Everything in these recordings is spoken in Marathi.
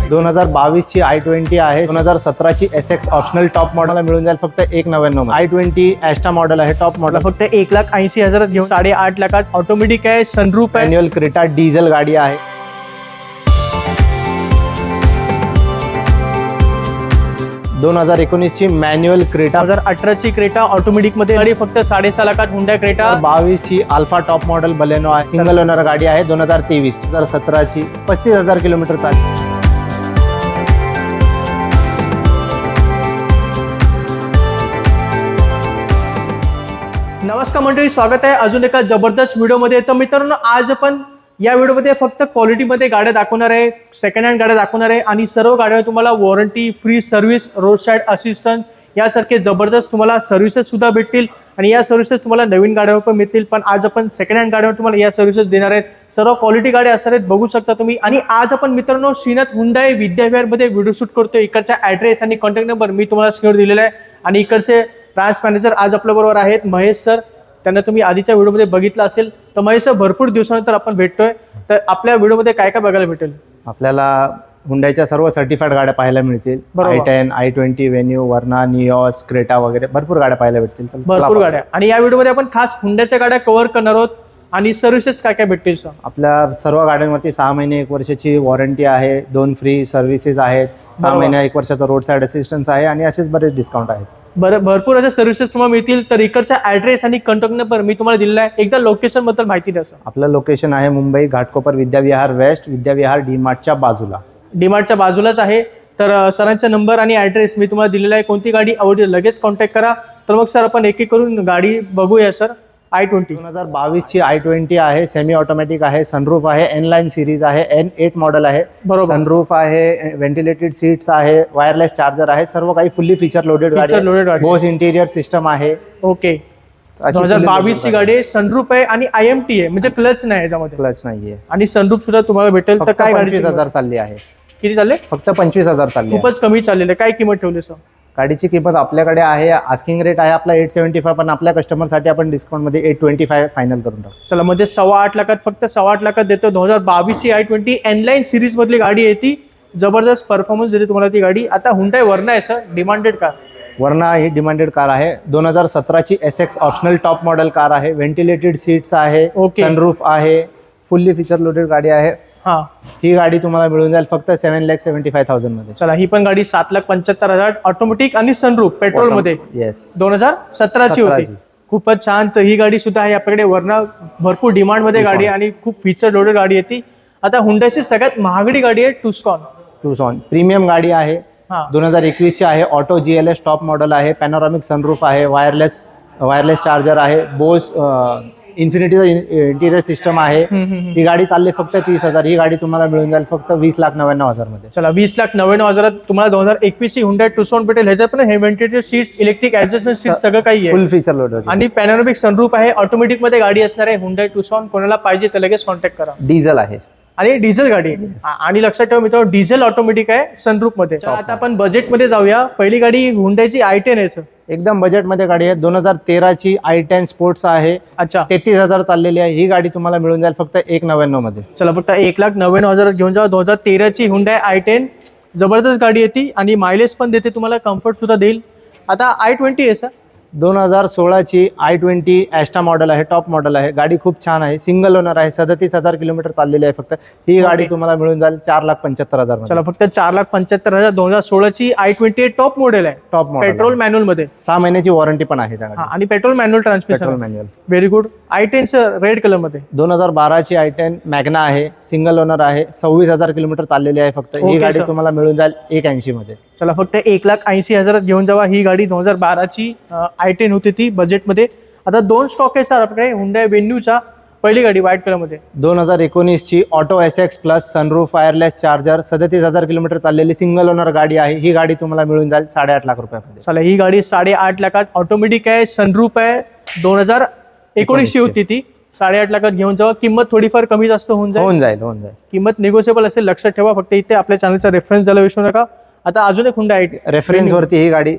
2022 ची i20 आहे, 2017 ची SX ऑप्शनल टॉप मॉडेल मिळून जाईल फक्त 199. i20 ॲस्टा मॉडेल आहे, टॉप मॉडेल फक्त 1,80,000 घेऊन 8.5 लाखात ऑटोमॅटिक आहे, सनरूफ आहे. मॅन्युअल क्रेटा डिझेल गाडी आहे. 2019 ची मॅन्युअल क्रेटा, 2018 ची क्रेटा ऑटोमॅटिक मध्ये गाडी फक्त 6.5 लाखात हुंडाई क्रेटा. 22 ची अल्फा टॉप मॉडेल बलेनो आहे, सिंगल ओनर गाडी आहे. 2023 2017 ची 35,000 किलोमीटर चालली. नमस्कार मंडळी, स्वागत आहे अजून एका जबरदस्त व्हिडिओमध्ये. तर मित्रांनो, आज आपण या व्हिडिओमध्ये फक्त क्वालिटीमध्ये गाड्या दाखवणार आहे, सेकंड हँड गाड्या दाखवणार आहे आणि सर्व गाड्यांवर तुम्हाला warranty, free service, road side assistance यासारखे जबरदस्त तुम्हाला सर्व्हिसेस सुद्धा भेटतील आणि या सर्व्हिसेस तुम्हाला नवीन गाड्यांवर पण मिळतील. पण आज आपण सेकंड हँड गाड्यांवर तुम्हाला या सर्व्हिसेस देणार आहेत. सर्व क्वालिटी गाड्या असणार आहेत, बघू शकता तुम्ही. आणि आज आपण मित्रांनो श्रीनाथ हुंडाई विद्याविहारमध्ये व्हिडिओ शूट करतोय. इकडचा ॲड्रेस आणि कॉन्टॅक्ट नंबर मी तुम्हाला स्क्रीनवर दिलेला आहे. आणि इकडचे ब्रांच मॅनेजर आज आपल्याबरोबर आहेत, महेश सर. त्यांना तुम्ही आधीच्या व्हिडिओमध्ये बघितलं असेल. तर महेश सर, भरपूर दिवसानंतर आपण भेटतोय. तर आपल्या व्हिडिओमध्ये काय काय बघायला भेटेल? आपल्याला हुंडाईच्या सर्व सर्टिफाईड गाड्या पाहायला मिळतील. बरोबर. i10, i20, व्हेन्यू, वर्ना, निऑस, क्रेटा वगैरे भरपूर गाड्या पाहायला भेटतील. भरपूर गाड्या. आणि या व्हिडिओमध्ये आपण खास हुंडाच्या गाड्या कव्हर करणार आहोत. आणि सर्व्हिसेस काय काय भेटतील सर? आपल्या सर्व गाड्यांवरती 6 महिने 1 वर्षाची वॉरंटी आहे, 2 फ्री सर्व्हिसेस आहेत, 6 महिने 1 वर्षाचा रोड साईड असिस्टन्स आहे आणि असेच बरेच डिस्काउंट आहेत. भरपूर अशा सर्व्हिसेस तुम्हाला मिळतील. तर इकडचा ॲड्रेस आणि कॉन्टॅक्ट नंबर मी तुम्हाला दिलेला आहे. एकदा लोकेशन बद्दल माहिती द्या सर. आपलं लोकेशन आहे मुंबई घाटकोपर विद्याविहार वेस्ट, विद्याविहार डीमार्टच्या बाजूला. डीमार्टच्या बाजूलाच आहे. तर सरांचा नंबर आणि ॲड्रेस मी तुम्हाला दिलेला आहे. कोणती गाडी आवडली लगेच कॉन्टॅक्ट करा. तर मग सर आपण एक एक करून गाडी बघूया सर. i20 2022 ची i20 आहे, सेमी ऑटोमॅटिक आहे, सनरूफ आहे, N-line सिरीज आहे, N8 मॉडेल आहे. बरोबर. सनरूफ आहे, व्हेंटिलेटेड सीट्स आहे, वायरलेस चार्जर आहे, सर्व काही फुल्ली फीचर लोडेड गाडी. बोस इंटिरियर सिस्टम आहे. ओके. 2022 ची गाडी आहे, सनरूफ आहे आणि IMT आहे, म्हणजे क्लच नाही याच्यामध्ये. क्लच नाहीये आणि सनरूफ सुद्धा तुम्हाला भेटेल. तर काय गाडी 25,000 चालली आहे. किती चालले? फक्त 25,000 चालली आहे. खूपच कमी चाललेलं. काय किंमत ठेवली सर? गाडीची किंमत आपल्याकडे आहे, आस्किंग रेट आहे आपला 875, पण आपल्या कस्टमरसाठी आपण डिस्काउंटमध्ये 825 फायनल करून टाकू. चला, म्हणजे 8.25 लाखात, फक्त 8.25 लाखात देतो. 2022 ची i20 N-line सिरीज मधली गाडी आहे. ती जबरदस्त परफॉर्मन्स देते तुम्हाला ती गाडी. आता हुंडाई वर्ना आहे सर, डिमांडेड कार. वर्ना ही डिमांडेड कार आहे. 2017 ची SX optional top model car आहे, व्हेंटिलेटेड सीट्स आहे, सनरूफ आहे, फुल्ली फीचर लोडेड गाडी आहे. हा, ही गाडी तुम्हाला मिळून जाईल फक्त 7,75,000 मध्ये. चला, ही पण गाडी 7,75,000 ऑटोमॅटिक आणि सनरूफ पेट्रोल मध्ये. येस, 2017 ची होती. खूपच छान. तर ही गाडी सुद्धा आहे आपल्याकडे. वर्ना भरपूर डिमांड मध्ये गाडी आहे आणि खूप फीचर लोडेड गाडी आहे ती. आता हुंडाईची सगळ्यात महागडी गाडी आहे टुक्सॉन. प्रीमियम गाडी आहे. 2021 ची आहे, ऑटो GLS टॉप मॉडेल आहे, पॅनोरामिक सनरूफ आहे, वायरलेस चार्जर आहे, बोस इन्फिनिटीचा इंटिरियर सिस्टम आहे. ही गाडी चालली फक्त 30,000. ही गाडी तुम्हाला मिळून जाईल फक्त 20,99,000 मध्ये. चला, 20,99,000 तुम्हाला 2021 ची हुंडाई टुक्सॉन भेटेल. ह्याच्यात पण हे ventilated seats, electric adjustment seats सगळं काही आहे, फुल फीचर लोडेड आणि पॅनोरामिक सनरूफ आहे. ऑटोमॅटिक मध्ये गाडी असणार आहे हुंडाई टुक्सॉन. कोणाला पाहिजे तर लगेच कॉन्टॅक्ट करा. डिझेल आहे आणि डिझेल गाडी आहे. आणि लक्षात ठेवा मित्रांनो, डिझेल ऑटोमॅटिक आहे सनरूफ मध्ये. आता आपण बजेट मध्ये जाऊया. पहिली गाडी हुंडाईची i10 आहे सर. एकदम बजेट मध्ये गाडी आहे. 2013 ची i10 स्पोर्ट्स आहे. अच्छा, 33,000 चाललेली आहे. ही गाडी तुम्हाला मिळून जाईल फक्त 199 मध्ये. चला, फक्त 1,99,000 घेऊन जावा. 2013 ची हुंडाई i10 जबरदस्त गाडी येते आणि मायलेज पण देते तुम्हाला, कम्फर्ट सुद्धा देईल. आता i20 आहे सर. 2016 ची i20 ॲस्टा मॉडेल आहे, टॉप मॉडेल आहे. गाडी खूप छान आहे, सिंगल ओनर आहे, 37,000 किलोमीटर चाललेली आहे फक्त. ही गाडी तुम्हाला मिळून जाईल 4,75,000. चला, फक्त 4,75,000. 2016 ची i20 टॉप मॉडेल आहे, टॉप मॉडेल, पेट्रोल मॅन्युअल मध्ये. 6 महिन्याची वॉरंटी पण आहे त्या आणि petrol manual transmission. Petrol manual. Very good. i10 sir, red colour मध्ये. 2012 ची i10 मॅग्ना आहे, सिंगल ओनर आहे, 26,000 किलोमीटर चाललेली आहे फक्त. ही गाडी तुम्हाला मिळून जाईल 180 मध्ये. चला, फक्त 1,80,000 घेऊन जावा. ही गाडी 2012 ची i10 होती ती बजेटमध्ये. आता 2 स्टॉक आहे सर आपल्याकडे हुंडाई व्हेन्यूचा. पहिली गाडी व्हाईट कलर मध्ये. 2019 ची auto SX plus, sunroof, wireless charger, 37,000 kilometre चाललेली सिंगल ओनर गाडी आहे. ही गाडी तुम्हाला मिळून जाईल 8.5 लाख रुपयामध्ये. चला, ही गाडी 8.5 लाखात ऑटोमॅटिक आहे, सनरूफ आहे. 2019 ची होती ती. 8.5 लाखात घेऊन जावा. किंमत थोडीफार कमी जास्त होऊन जाईल. किंमत निगोशिएबल असेल, लक्षात ठेवा. फक्त इथे आपल्या चॅनलचा रेफरन्स द्यायला विसरू नका. आता अजून एक हुंडाई रेफरन्स वरती ही गाडी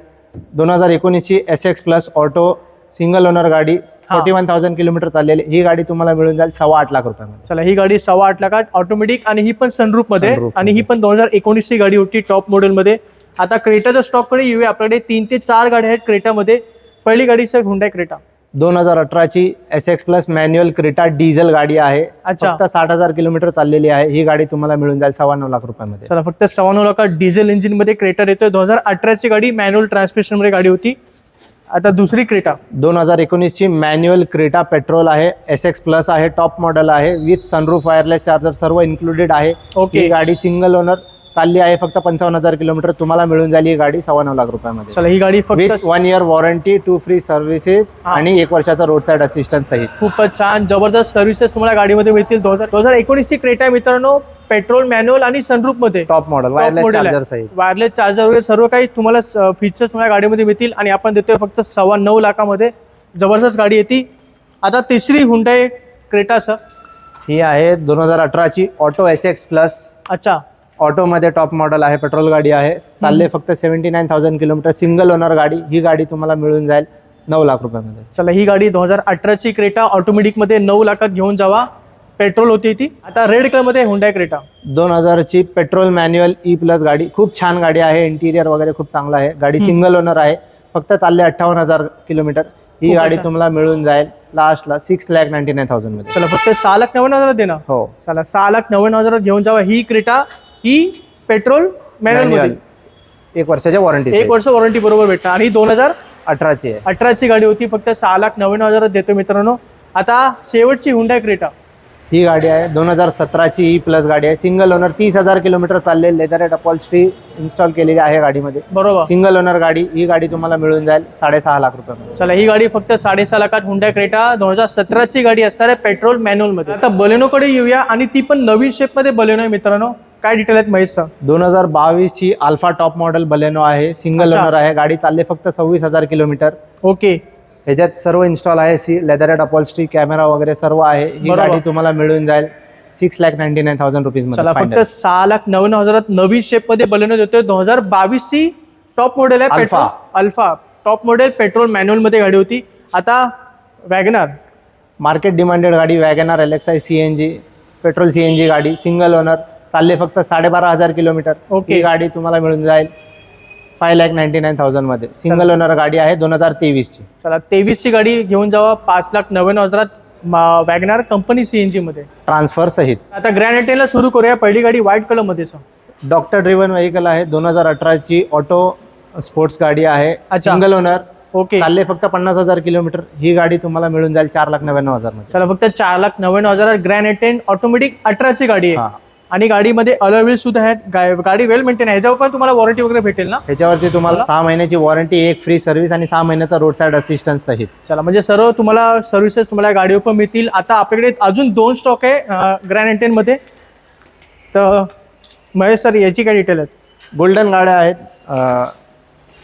2019 ची SX plus auto single owner गाडी, 41,000 किलोमीटर चाललेली ही गाडी तुम्हाला मिळून जाईल 8.25 लाख रुपयामध्ये. चला ही गाडी 8.25 लाखात ऑटोमॅटिक आणि ही पण सनरूफ मध्ये Sunroof आणि ही पण 2019 ची गाडी होती टॉप मॉडेल मध्ये. आता क्रेटाच्या स्टॉक कडे येऊया. आपल्याकडे 3 ते 4 गाड्या आहेत क्रेटामध्ये. पहिली गाडी सर हुंडाई क्रेटा 2018ची SX plus manual Creta diesel गाडी आहे. अच्छा. फक्त 60,000 किलोमीटर चाललेली आहे. ही गाडी तुम्हाला मिळून जाईल 9.25 लाख रुपयामध्ये. चला फक्त 9.25 लाखात डिझेल इंजिन मध्ये क्रेटा येतोय. 2018ची गाडी मॅन्युअल ट्रान्समिशन मध्ये गाडी होती. आता दुसरी क्रेटा 2019ची मॅन्युअल क्रेटा पेट्रोल आहे. SX प्लस आहे. टॉप मॉडेल आहे. विथ सनरूफ वायरलेस चार्जर सर्व इन्क्लुडेड आहे. ओके. ही गाडी सिंगल ओनर चालली आहे. फक्त 55,000 किलोमीटर तुम्हाला मिळून जाईल ही गाडी 9.25 लाख रुपयामध्ये. चला ही गाडी विथ फक्त 1 इयर वॉरंटी, 2 फ्री सर्व्हिसेस आणि 1 वर्षाचा रोड साईड असिस्टन्स सहित. खूपच छान जबरदस्त सर्व्हिसेस तुम्हाला गाडीमध्ये मिळतील. 2019 ची क्रेटा आहे मित्रांनो. पेट्रोल मॅन्युअल आणि सनरूफ मध्ये टॉप मॉडेल वायरलेस चार्जर सहित. वायरलेस चार्जर वगैरे सर्व काही तुम्हाला फीचर्स तुम्हाला गाडीमध्ये मिळतील आणि आपण देतोय फक्त 9.25 लाखामध्ये. जबरदस्त गाडी येते. आता तिसरी हुंडाई क्रेटा सर. ही आहे 2018ची ऑटो SX प्लस. अच्छा. ऑटोमध्ये टॉप मॉडेल आहे. पेट्रोल गाडी आहे. चालले फक्त 79,000 किलोमीटर. सिंगल ओनर गाडी. ही गाडी तुम्हाला मिळून जाईल 9 लाख रुपयामध्ये. चला ही गाडी 2018ची क्रेटा ऑटोमॅटिक मध्ये 9 लाखात घेऊन जावा. पेट्रोल होती ती. आता रेड कलर मध्ये हुंडाई क्रेटा 2000ची पेट्रोल मॅन्युअल E प्लस गाडी. खूप छान गाडी आहे. इंटिरियर वगैरे खूप चांगलं आहे. गाडी सिंगल ओनर आहे. फक्त चालले 58,000 किलोमीटर. ही गाडी तुम्हाला मिळून जाईल लास्टला 6,99,000 मध्ये. चला फक्त 6,99,000 देणार. हो. चला 6,99,000 घेऊन जावा. ही क्रेटा ही पेट्रोल मॅन्युअल 1 वर्षाच्या वॉरंटी. 1 वर्ष वॉरंटी बरोबर भेटणार आणि 2018ची आहे. 2018ची गाडी होती. फक्त 6,99,000 देतो मित्रांनो. आता शेवटची हुंडाई क्रेटा ही गाडी आहे 2017ची E प्लस गाडी आहे. सिंगल ओनर 30,000 किलोमीटर चालले. लेदर अपॉल्स्ट्री इन्स्टॉल केलेली आहे गाडीमध्ये. बरोबर. सिंगल ओनर गाडी. ही गाडी तुम्हाला मिळून जाईल 6.5 लाख रुपयामध्ये. चला ही गाडी फक्त 6.5 लाखात हुंडाई क्रेटा 2017ची गाडी असणार आहे पेट्रोल मॅन्युअल मध्ये. आता बलेनो कडे येऊया आणि ती पण नवीन शेप मध्ये बलेनो आहे मित्रांनो. काय डिटेल आहेत महेश सर? 2022ची अल्फा टॉप मॉडेल बलेनो आहे. सिंगल ओनर आहे. गाडी चालले फक्त 26,000 किलोमीटर. ओके. ह्याच्यात सर्व इन्स्टॉल आहे. लेदर अपॉल्स्ट्री कॅमेरा वगैरे सर्व आहे. ही बरोबर. गाडी तुम्हाला मिळून जाईल 6,99,000 रुपीज चला मध्ये. फक्त 6,99,000 नवीन शेप मध्ये बलेनो देतोय. 2022ची टॉप मॉडेल आहे. Alpha. Alpha top model petrol manual मध्ये गाडी होती. आता वॅगनार मार्केट डिमांडेड गाडी WagonR LXI CNG petrol CNG गाडी. सिंगल ओनर चालले फक्त 12,500 किलोमीटर. ओके. ही गाडी तुम्हाला मिळून जाईल 5,99,000 मध्ये. सिंगल ओनर गाडी आहे 2023ची. चला 23ची गाडी घेऊन जावा 5,99,000 वॅगनार कंपनी CNG मध्ये ट्रान्सफर सहित. आता ग्रँड एटेनला सुरू करूया. पहिली गाडी व्हाईट कलर मध्ये डॉक्टर ड्रिव्हन व्हेकल आहे. 2018ची ऑटो स्पोर्ट्स गाडी आहे. अच्छा. Single owner. ओके. चालले फक्त 50,000 किलोमीटर. ही गाडी तुम्हाला मिळून जाईल 4,99,000 मध्ये. चला फक्त 4,99,000 ग्रँड एटेन ऑटोमॅटिक 18ची गाडी आहे आणि गाडीमध्ये अलॉय व्हील सुद्धा आहेत. गाडी वेल मेंटेन आहे. ह्याच्यावर पण तुम्हाला वॉरंटी वगैरे भेटेल ना? ह्याच्यावरती तुम्हाला 6 महिन्याची वॉरंटी, 1 फ्री सर्व्हिस आणि 6 महिन्याचा रोड साईड असिस्टन्स सहित. चला म्हणजे सर्व तुम्हाला सर्व्हिसेस तुम्हाला गाडीवर पण मिळतील. आता आपल्याकडे अजून 2 स्टॉक आहे ग्रँड एटेन मध्ये. तर महेश सर याची काय डिटेल आहेत? गोल्डन गाड्या आहेत.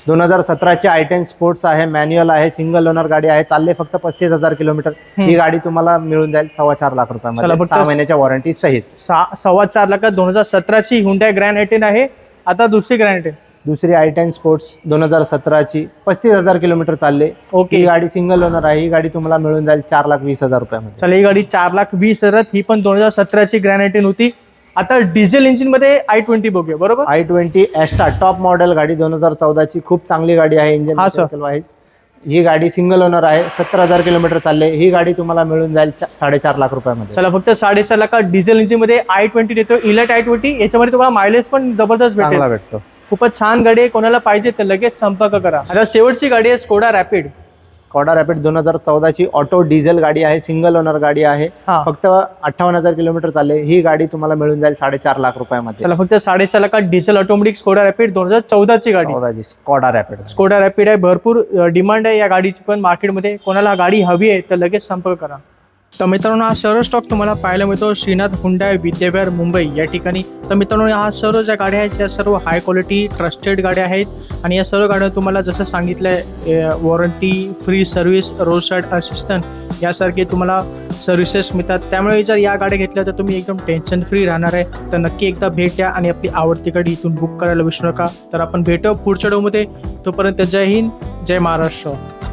2017ची I10 स्पोर्ट्स आहे. मॅन्युअल आहे. सिंगल ओनर गाडी आहे. चालले फक्त 35,000 किलोमीटर. ही गाडी तुम्हाला मिळून जाईल 4.25 लाख रुपयामध्ये 6 महिन्याच्या वॉरंटी सहित. 4.25 लाखात 2017ची हुंडाई ग्रँड एटेन आहे. आता दुसरी ग्रँड एटेन. दुसरी I10 स्पोर्ट्स 2017ची 35,000 किलोमीटर चालले. ओके. ही गाडी सिंगल ओनर आहे. ही गाडी तुम्हाला मिळून जाईल 4,20,000 रुपयामध्ये. चला ही गाडी 4,20,000. ही पण 2017ची ग्रँड एटेन होती. आता डिझेल इंजिन मध्ये I20 बघूया. बरोबर. I20 ॲस्टा टॉप मॉडेल गाडी 2014ची खूप चांगली गाडी आहे. इंजिन वाईज ही गाडी सिंगल ओनर आहे. 70,000 किलोमीटर चालले. ही गाडी तुम्हाला मिळून जाईल 4.5 लाख रुपयामध्ये. चला फक्त 4.5 लाखात डिझेल इंजिन मध्ये I20 देतो. इलेट I20 याच्यामध्ये तुम्हाला मायलेज पण जबरदस्त भेटतो. खूपच छान गाडी आहे. कोणाला पाहिजे तर लगेच संपर्क करा. आता शेवटची गाडी आहे स्कोडा रॅपिड. स्कॉडा रॅपिड 2014ची ऑटो डिझेल गाडी आहे. सिंगल ओनर गाडी आहे. फक्त 58,000 किलोमीटर चालले. ही गाडी तुम्हाला मिळून जाईल 4.5 लाख रुपयामध्ये. चला फक्त 4.5 लाखात डिझेल ऑटोमॅटिक स्कोडा रॅपिड 2014ची गाडी. Skoda rapid. स्कोडा रॅपिड आहे. भरपूर डिमांड आहे या गाडीची पण मार्केटमध्ये. कोणाला गाडी हवी आहे तर लगेच संपर्क करा. तर मित्रांनो हा सर्व स्टॉक तुम्हाला पाहायला मिळतो श्रीनाथ हुंडाई विद्याविहार मुंबई या ठिकाणी. तर मित्रांनो हा सर्व ज्या गाड्या आहेत या सर्व हाय क्वालिटी ट्रस्टेड गाड्या आहेत आणि या सर्व गाड्या तुम्हाला जसं सांगितलं आहे warranty, free service, road side assistant यासारखे तुम्हाला सर्व्हिसेस मिळतात. त्यामुळे जर या गाड्या घेतल्या तर तुम्ही एकदम टेन्शन फ्री राहणार आहे. तर नक्की एकदा भेट द्या आणि आपली आवडती गाडी इथून बुक करायला विसरू नका. तर आपण भेटू पुढच्या व्हिडिओमध्ये. तोपर्यंत जय हिंद, जय महाराष्ट्र.